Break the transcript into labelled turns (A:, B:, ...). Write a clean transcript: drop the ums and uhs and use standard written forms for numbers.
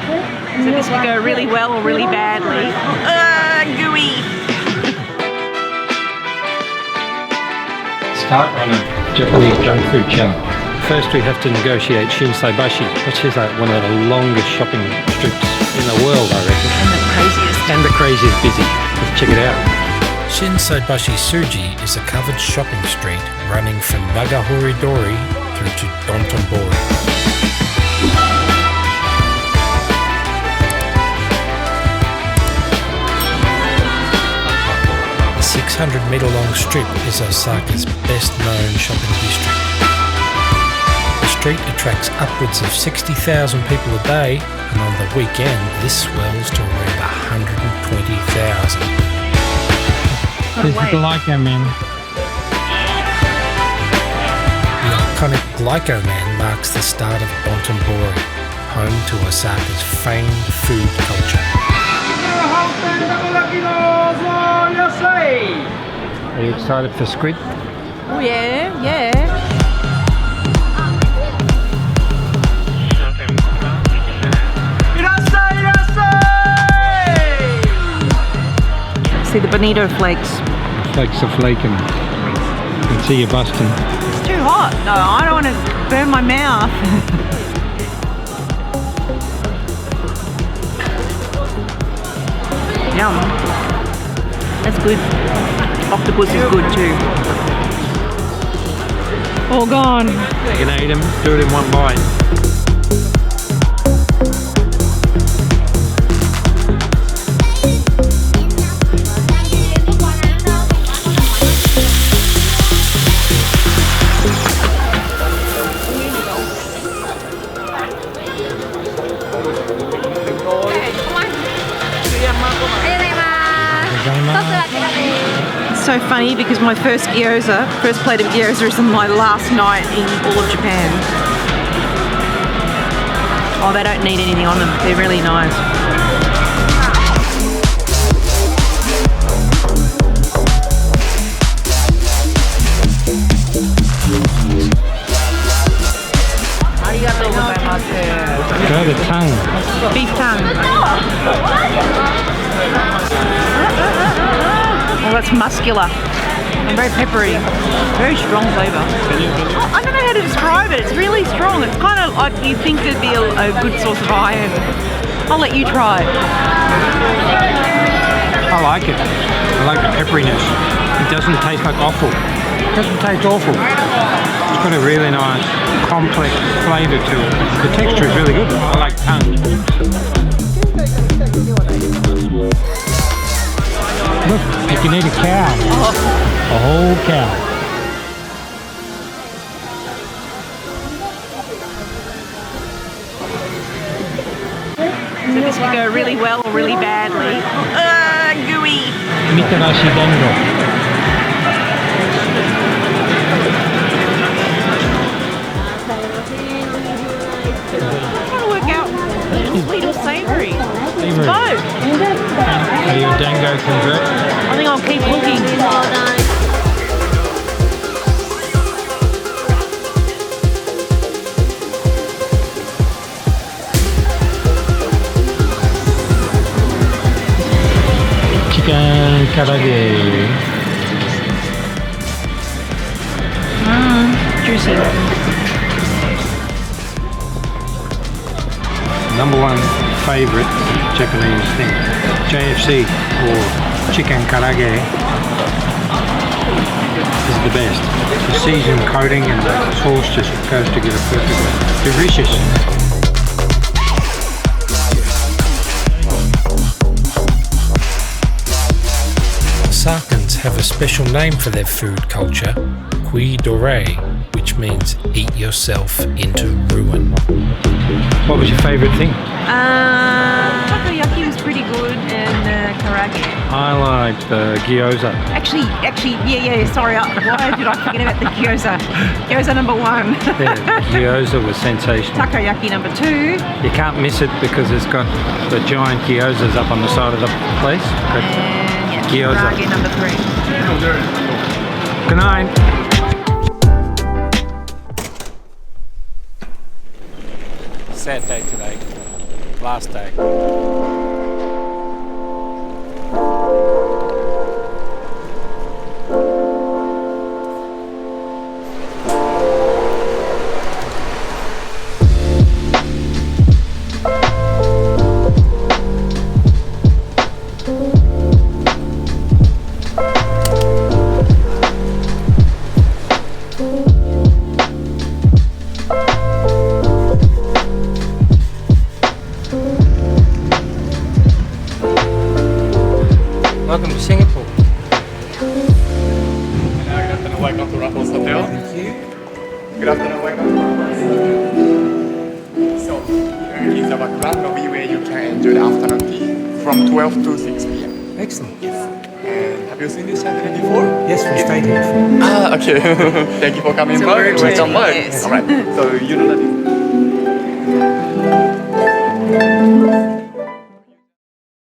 A: So this could go really well or really badly. Gooey.
B: Start on a Japanese junk food channel. First we have to negotiate Shinsaibashi, which is like one of the longest shopping strips in the world, I reckon.
A: And the craziest.
B: And the craziest busy. Let's check it out.
C: Shinsaibashi-suji is a covered shopping street running from Kuidaore through to Dotonbori. The 600-metre long strip is Osaka's best-known shopping district. The street attracts upwards of 60,000 people a day, and on the weekend this swells to around 120,000.
B: This is Gleico Man.
C: The iconic Gleico Man marks the start of Dōtonbori, home to Osaka's famed food culture.
B: Are you excited for squid?
A: Oh yeah, yeah. See the bonito flakes.
B: The flakes are flaking. You can see you busting.
A: It's too hot. No, I don't want to burn my mouth. Yum. That's good. Octopus is good too. All gone.
B: You can eat them, do it in one bite.
A: It's so funny because my first plate of gyoza is my last night in all of Japan. Oh, they don't need anything on them. They're really nice.
B: Go the tongue.
A: Beef tongue. Oh, that's muscular and very peppery. Very strong flavour. Oh, I don't know how to describe it. It's really strong. It's kind of like you think there'd be a good source of iron. I'll let you try it.
B: I like it. I like the pepperiness. It doesn't taste like offal. It doesn't taste awful. It's got a really nice, complex flavour to it. The texture is really good. I like tongue. Look, you can eat a cow. A whole cow.
A: So this could go really well or really badly. Gooey.
B: Mitarashi Dango.
A: Sweet or savoury? It's both.
B: Are you a dango convert?
A: I think I'll keep looking.
B: Chicken karaage.
A: Juicy.
B: Number one favourite Japanese thing, JFC or chicken karaage is the best. The seasoned coating and the sauce just goes together perfectly. Delicious.
C: Osakans have a special name for their food culture, Kuidaore, which means eat yourself into ruin.
B: What was your favourite thing?
A: Takoyaki was pretty good, and Karaage.
B: I liked the Gyoza.
A: Actually, yeah. Sorry, why did I forget about the Gyoza? Gyoza number one.
B: Yeah, Gyoza was sensational.
A: Takoyaki number two.
B: You can't miss it because it's got the giant gyozas up on the side of the place.
A: And
B: Gyoza.
A: Karaage number three.
B: Good night.
C: Sad day today. last day. Welcome to Singapore.
D: Good afternoon, welcome to Raffles Hotel. Thank you. Good afternoon, welcome to Raffles Hotel. So, here is our grand lobby where you can enjoy the afternoon tea from 12 to 6 p.m.
C: Excellent.
D: Yes. And have you seen this chandelier before?
C: Yes, we stayed here before.
D: Ah, okay. Thank you for coming by. Welcome back.
A: Yes.
D: Alright, so you know that